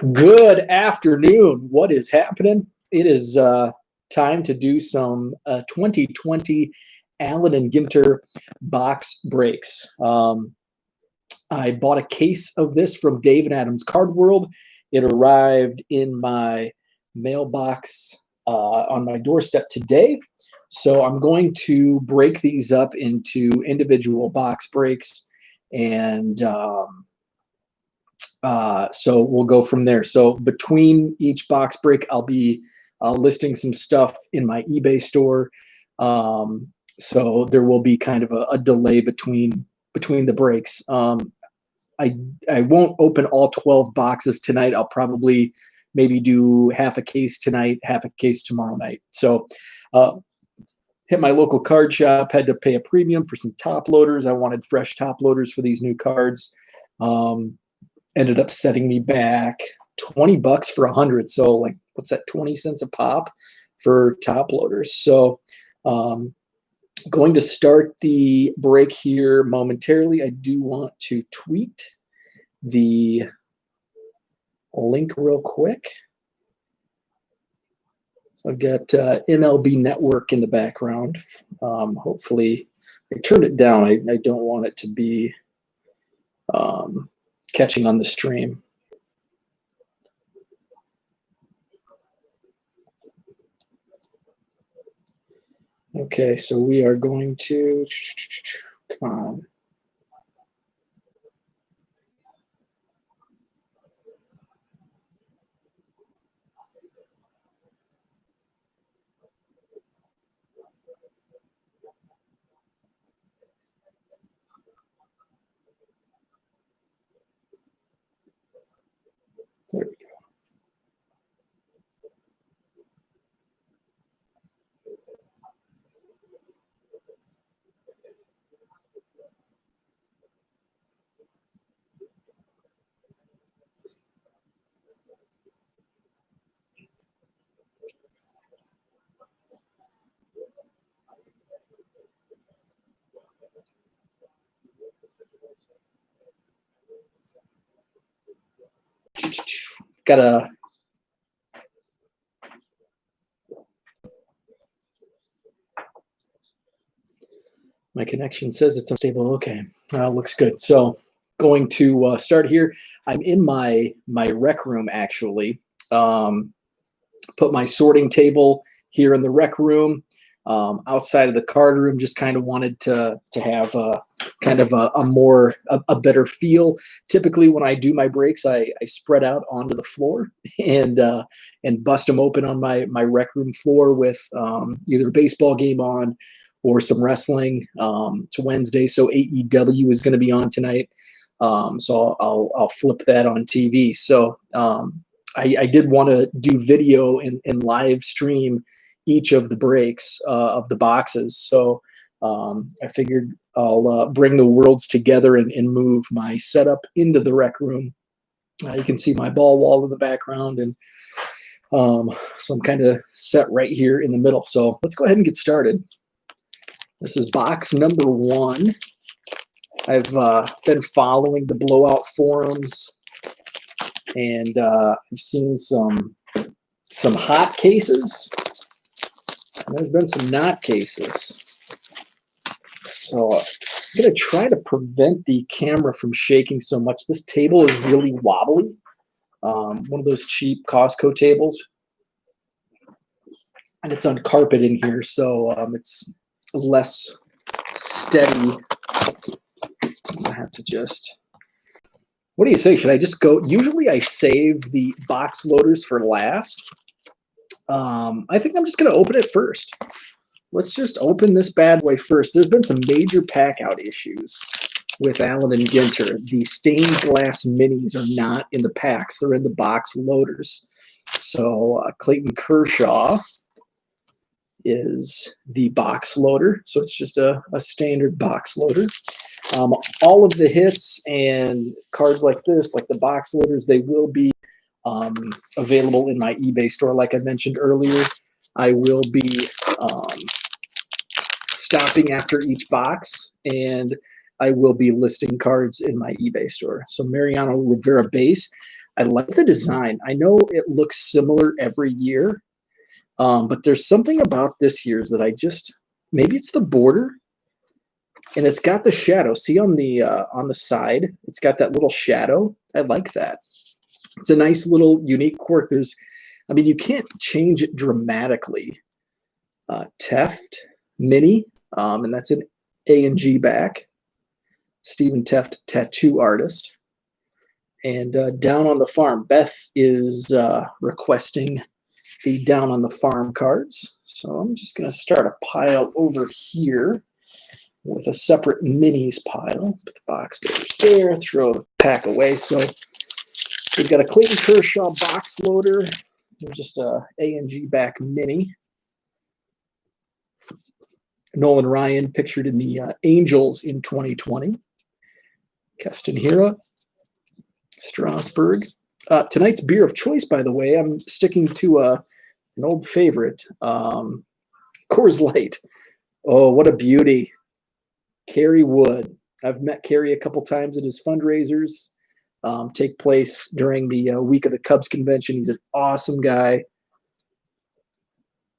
Good afternoon. What is happening? It is time to do some 2020 Allen and Ginter box breaks. I bought a case of this from Dave and Adam's Card World. It arrived in my mailbox on my doorstep today. So I'm going to break these up into individual box breaks, and so we'll go from there. So between each box break, I'll be listing some stuff in my eBay store. So there will be kind of a delay between the breaks. I won't open all 12 boxes tonight. I'll probably maybe do half a case tonight, half a case tomorrow night. So hit my local card shop, had to pay a premium for some top loaders. I wanted fresh top loaders for these new cards. Ended up setting me back $20 for 100. So like, what's that? 20 cents a pop for top loaders. So going to start the break here momentarily. I do want to tweet the link real quick. So I've got MLB Network in the background. Hopefully, I turned it down. I don't want it to be catching on the stream. Okay, so we are going to, come on. There we go. Gotta my connection says it's unstable. Okay, looks good. So going to start here. I'm in my rec room actually. Put my sorting table here in the rec room. Outside of the card room, just kind of wanted to have a kind of a better feel. Typically, when I do my breaks, I spread out onto the floor and bust them open on my rec room floor with either a baseball game on or some wrestling. It's Wednesday, so AEW is going to be on tonight. So I'll flip that on TV. So I did want to do video and live stream each of the breaks of the boxes. So I figured I'll bring the worlds together and move my setup into the rec room. You can see my ball wall in the background. And so I'm kind of set right here in the middle. So let's go ahead and get started. This is box number 1. I've been following the blowout forums, and I've seen some hot cases. There's been some not cases. So I'm going to try to prevent the camera from shaking so much. This table is really wobbly. One of those cheap Costco tables. And it's on carpet in here, so it's less steady. So I'm going to have to just... What do you say? Should I just go? Usually I save the box loaders for last. I think I'm just going to open it first. Let's just open this bad boy first. There's been some major pack out issues with Allen and Ginter. The stained glass minis are not in the packs. They're in the box loaders. So Clayton Kershaw is the box loader. So it's just a standard box loader. All of the hits and cards like this, like the box loaders, they will be available in my eBay store. Like I mentioned earlier, I will be stopping after each box, and I will be listing cards in my eBay store. So Mariano Rivera base. I like the design. I know it looks similar every year, but there's something about this year's that maybe it's the border, and it's got the shadow. See on the side, it's got that little shadow. I like that. It's a nice little unique quirk. You can't change it dramatically. Teft Mini, and that's an A&G back. Stephen Teft, tattoo artist. And Down on the Farm, Beth is requesting the Down on the Farm cards. So I'm just going to start a pile over here with a separate minis pile. Put the box there, throw the pack away. So we've got a Clayton Kershaw box loader, just a A&G back mini. Nolan Ryan pictured in the Angels in 2020. Keston Hira, Strasburg. Tonight's beer of choice, by the way, I'm sticking to an old favorite, Coors Light. Oh, what a beauty. Kerry Wood. I've met Kerry a couple times at his fundraisers. Take place during the week of the Cubs convention. He's an awesome guy.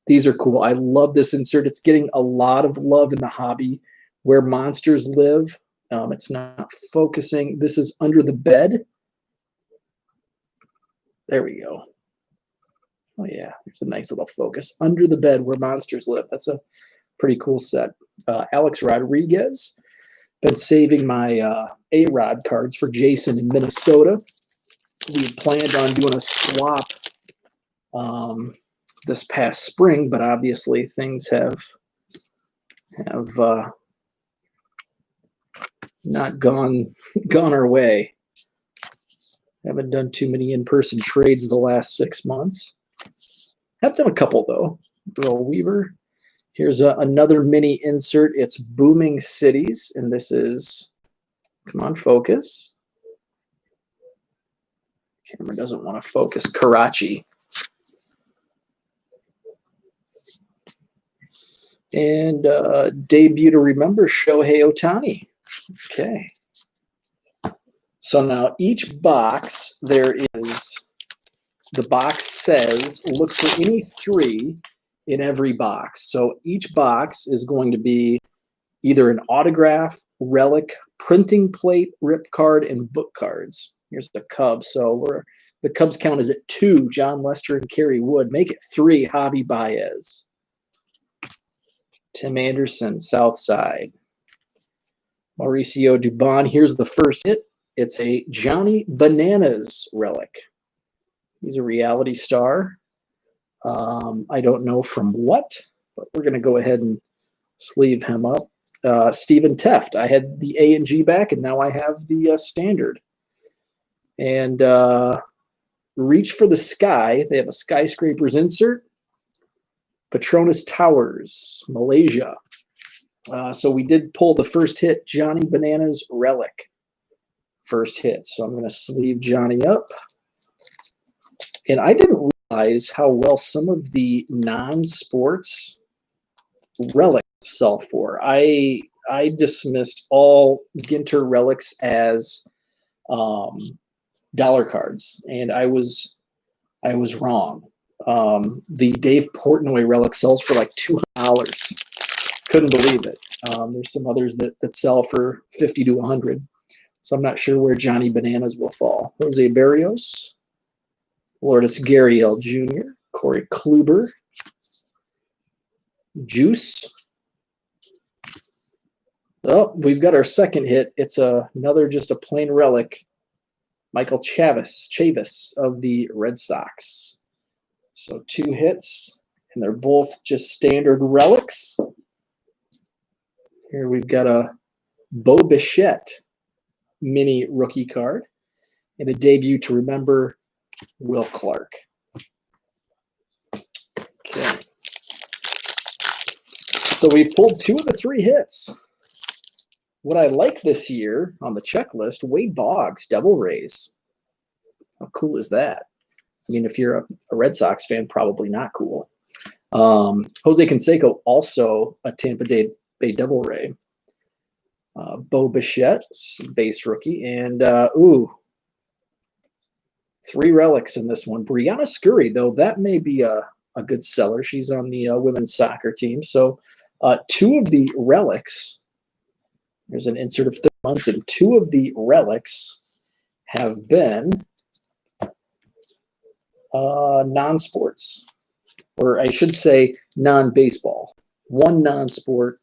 These are cool. I love this insert. It's getting a lot of love in the hobby. Where Monsters Live. It's not focusing. This is Under the Bed. There we go. Oh, yeah. There's a nice little focus. Under the Bed, Where Monsters Live. That's a pretty cool set. Alex Rodriguez. Been saving my A-Rod cards for Jason in Minnesota. We had planned on doing a swap this past spring, but obviously things have not gone our way. Haven't done too many in-person trades the last 6 months. Have done a couple though. Earl Weaver. Here's another mini insert. It's Booming Cities, and this is, come on, focus. Camera doesn't want to focus. Karachi. And debut to remember, Shohei Ohtani. Okay. So now each box, the box says, look for any 3 in every box. So each box is going to be either an autograph, relic, printing plate, rip card, and book cards. Here's the Cubs. So the Cubs count is at 2, John Lester and Kerry Wood. Make it 3, Javi Baez. Tim Anderson, South Side. Mauricio Dubon. Here's the first hit. It's a Johnny Bananas relic. He's a reality star. I don't know from what, but we're going to go ahead and sleeve him up. Stephen Teft. I had the A&G back, and now I have the standard. And Reach for the Sky. They have a Skyscrapers insert. Petronas Towers, Malaysia. So we did pull the first hit, Johnny Bananas relic. First hit. So I'm going to sleeve Johnny up. And I didn't realize how well some of the non-sports relics sell for. I dismissed all Ginter relics as dollar cards, and I was wrong. The Dave Portnoy relic sells for like $200. Couldn't believe it. There's some others that sell for $50 to $100. So I'm not sure where Johnny Bananas will fall. Jose Barrios, Lourdes Gurriel Jr., Corey Kluber, Juice. Oh, we've got our second hit. It's another just a plain relic. Michael Chavis of the Red Sox. So 2 hits, and they're both just standard relics. Here we've got a Bo Bichette mini rookie card and a debut to remember, Will Clark. Okay. So we pulled 2 of the 3 hits. What I like this year on the checklist, Wade Boggs, Devil Rays. How cool is that? I mean, if you're a Red Sox fan, probably not cool. Jose Canseco, also a Tampa Bay Devil Ray. Bo Bichette, base rookie. And, 3 relics in this one. Brianna Scurry, though, that may be a good seller. She's on the women's soccer team. So 2 of the relics, there's an insert of 30 months, and 2 of the relics have been non-sports, or I should say non-baseball. 1 non-sport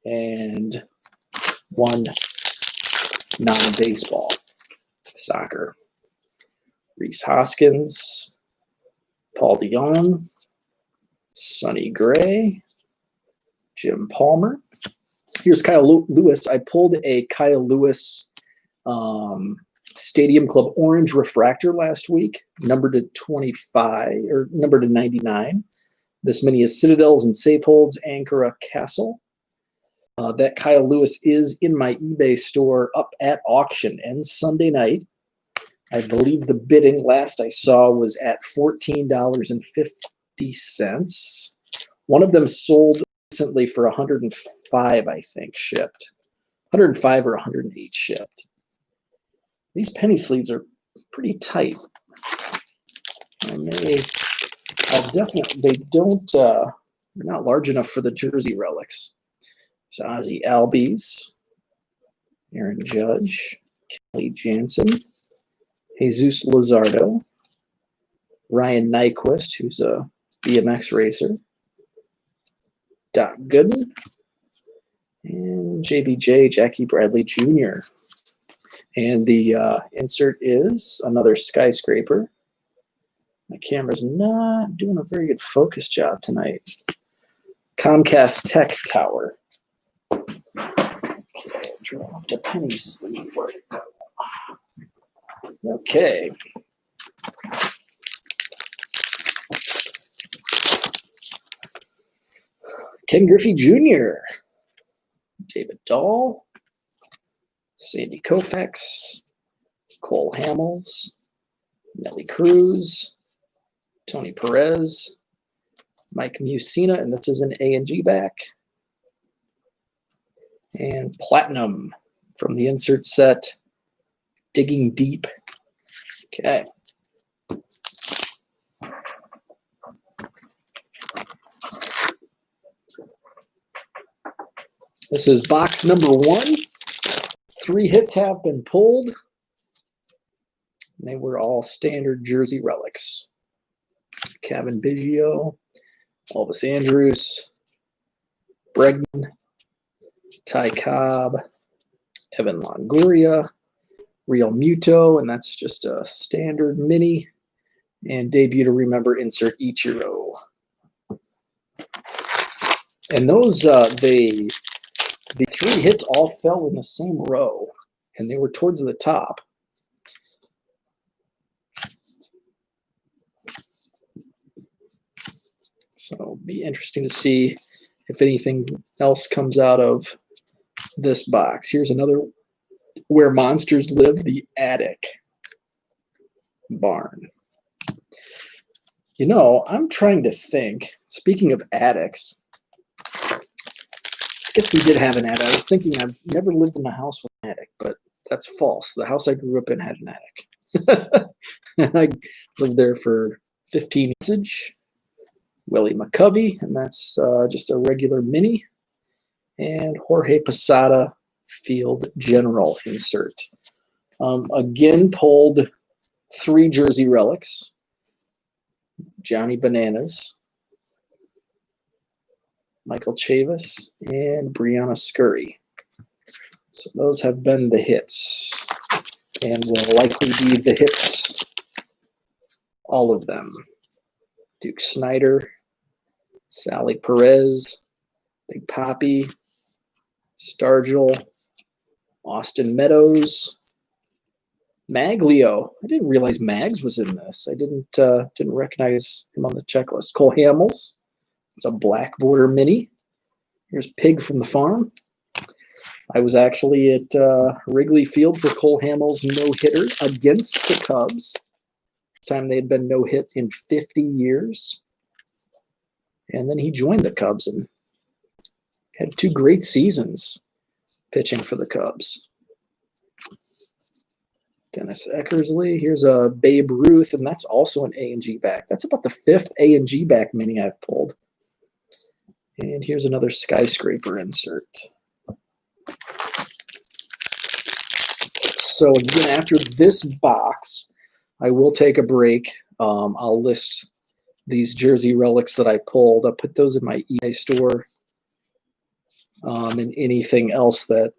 and 1 non-baseball. Soccer. Reese Hoskins, Paul DeYoung, Sonny Gray, Jim Palmer. Here's Kyle Lewis. I pulled a Kyle Lewis Stadium Club Orange Refractor last week, numbered to 25 or numbered to 99. This mini is Citadels and Safeholds, Ankara Castle. That Kyle Lewis is in my eBay store up at auction, ends Sunday night. I believe the bidding last I saw was at $14.50. One of them sold recently for 105, I think, shipped. 105 or 108 shipped. These penny sleeves are pretty tight. I'll definitely, they don't, they're not large enough for the jersey relics. So Ozzie Albies, Aaron Judge, Kelly Jansen, Jesus Luzardo, Ryan Nyquist, who's a BMX racer, Doc Gooden, and JBJ, Jackie Bradley Jr. And the insert is another skyscraper. My camera's not doing a very good focus job tonight. Comcast Tech Tower. Okay, dropped a penny sleeve. Where'd it go? Okay. Ken Griffey Jr., David Dahl, Sandy Koufax, Cole Hamels, Nelly Cruz, Tony Perez, Mike Musina, and this is an A&G back. And Platinum from the insert set, Digging Deep. Okay. This is box number 1. 3 hits have been pulled. And they were all standard jersey relics. Kevin Biggio, Elvis Andrews, Bregman, Ty Cobb, Evan Longoria, Real Muto, and that's just a standard mini. And debut to remember insert Ichiro. And those, the 3 hits all fell in the same row, and they were towards the top. So it'll be interesting to see if anything else comes out of this box. Here's another Where Monsters Live, the Attic Barn. You know, I'm trying to think, speaking of attics, I guess we did have an attic. I was thinking I've never lived in a house with an attic, but that's false. The house I grew up in had an attic. And I lived there for 15 years. Willie McCovey, and that's just a regular mini. And Jorge Posada Field General insert. Again, pulled 3 jersey relics. Johnny Bananas, Michael Chavis, and Brianna Scurry. So those have been the hits, and will likely be the hits, all of them. Duke Snyder, Sally Perez, Big Papi, Stargell, Austin Meadows, Maglio. I didn't realize Mags was in this. I didn't recognize him on the checklist. Cole Hamels. It's a black border mini. Here's Pig from the Farm. I was actually at Wrigley Field for Cole Hamels' no-hitter against the Cubs. Time they had been no-hit in 50 years. And then he joined the Cubs and had 2 great seasons pitching for the Cubs. Dennis Eckersley. Here's a Babe Ruth, and that's also an A&G back. That's about the 5th A&G back mini I've pulled. And here's another skyscraper insert. So again, after this box, I will take a break. I'll list these jersey relics that I pulled. I'll put those in my eBay store, and anything else that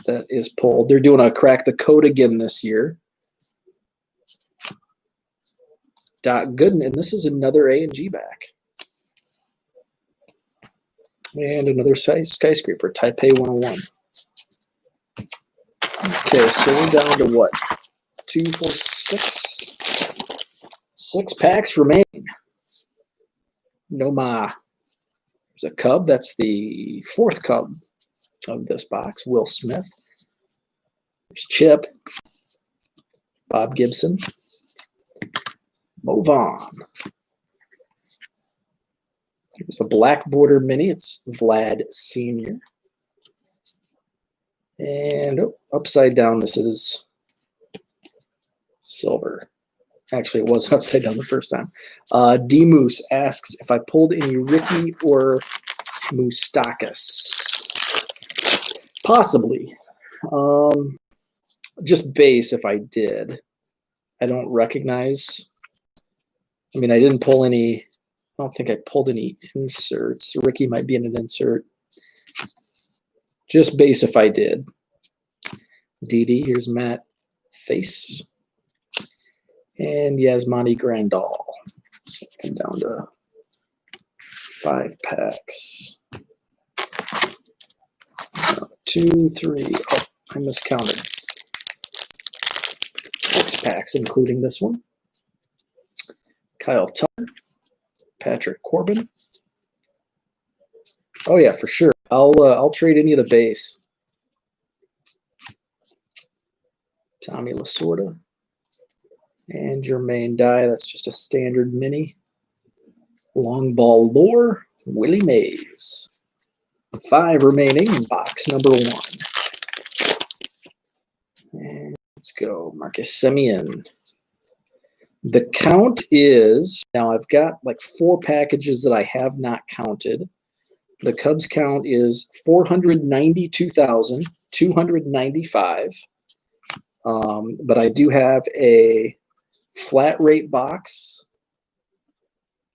is pulled. They're doing a crack the code again this year. Doc Gooden, and this is another A&G back. And another skyscraper, Taipei 101. Okay, so we're down to what? 2, 4, 6. 6 packs remain. No ma. There's a Cub. That's the 4th Cub of this box. Will Smith. There's Chip. Bob Gibson. Mo Vaughn. There's a black border mini. It's Vlad Sr. And upside down, this is silver. Actually, it wasn't upside down the first time. D Moose asks if I pulled any Ricky or Moustakas. Possibly. Just base if I did. I don't recognize. I mean, I didn't pull any. I don't think I pulled any inserts. Ricky might be in an insert. Just base if I did. DD, here's Matt Face. And Yasmani Grandal. So I'm down to 5 packs. 2, 3. Oh, I miscounted. 6 packs, including this one. Kyle Tucker. Patrick Corbin. Oh yeah, for sure. I'll trade any of the base. Tommy Lasorda and Jermaine Dye. That's just a standard mini. Long ball lore. Willie Mays. 5 remaining in box number 1. And let's go, Marcus Semien. The count is, now I've got like 4 packages that I have not counted. The Cubs count is 492,295. But I do have a flat rate box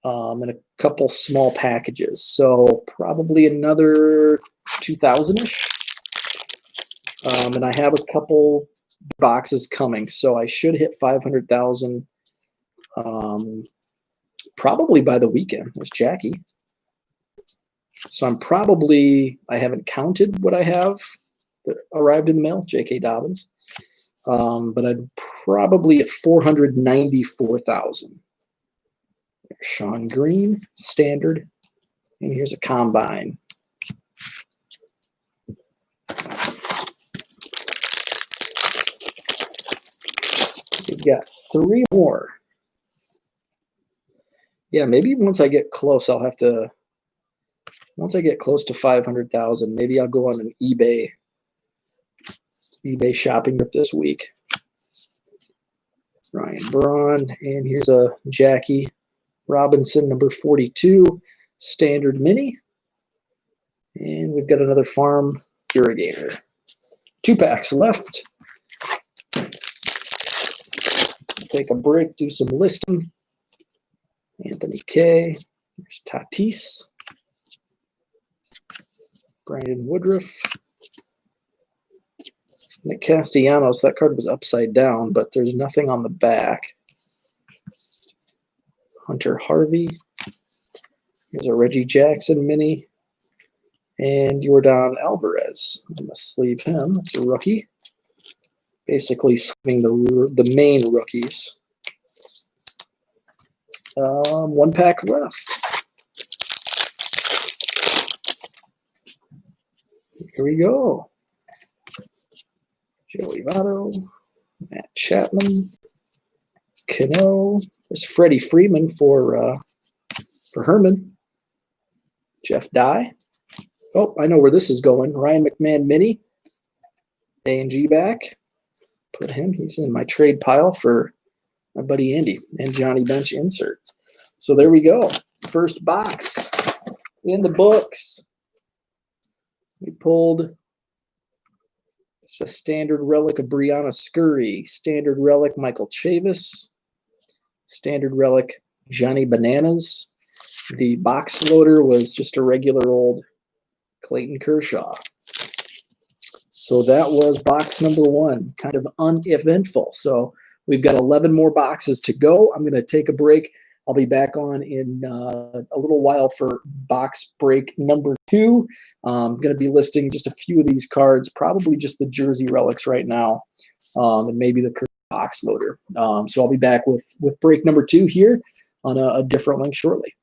and a couple small packages. So probably another 2,000-ish. And I have a couple boxes coming. So I should hit 500,000 probably by the weekend. There's Jackie. So I haven't counted what I have that arrived in the mail, J.K. Dobbins. But I'm probably at 494,000. Sean Green, standard. And here's a combine. We've got 3 more. Yeah, maybe once I get close, once I get close to 500,000, maybe I'll go on an eBay shopping trip this week. Ryan Braun, and here's a Jackie Robinson, number 42, standard mini. And we've got another Farm Irrigator. 2 packs left. Take a break, do some listing. Anthony K. There's Tatis. Brandon Woodruff. Nick Castellanos, that card was upside down, but there's nothing on the back. Hunter Harvey. Here's a Reggie Jackson mini. And Yordan Alvarez. I'm going to sleeve him. That's a rookie. Basically sleeving the main rookies. 1 pack left. Here we go. Joey Votto, Matt Chapman, Cano. There's Freddie Freeman for Herman. Jeff Dye. Oh, I know where this is going. Ryan McMahon mini. A&G back. put him. He's in my trade pile for my buddy Andy and Johnny Bench insert. So there we go. First box in the books. We pulled just a standard relic of Brianna Scurry, standard relic Michael Chavis, standard relic Johnny Bananas. The box loader was just a regular old Clayton Kershaw. So that was box number 1, kind of uneventful. So we've got 11 more boxes to go. I'm going to take a break. I'll be back on in a little while for box break number 2. I'm going to be listing just a few of these cards, probably just the jersey relics right now, and maybe the box loader. So I'll be back with break number 2 here on a different link shortly.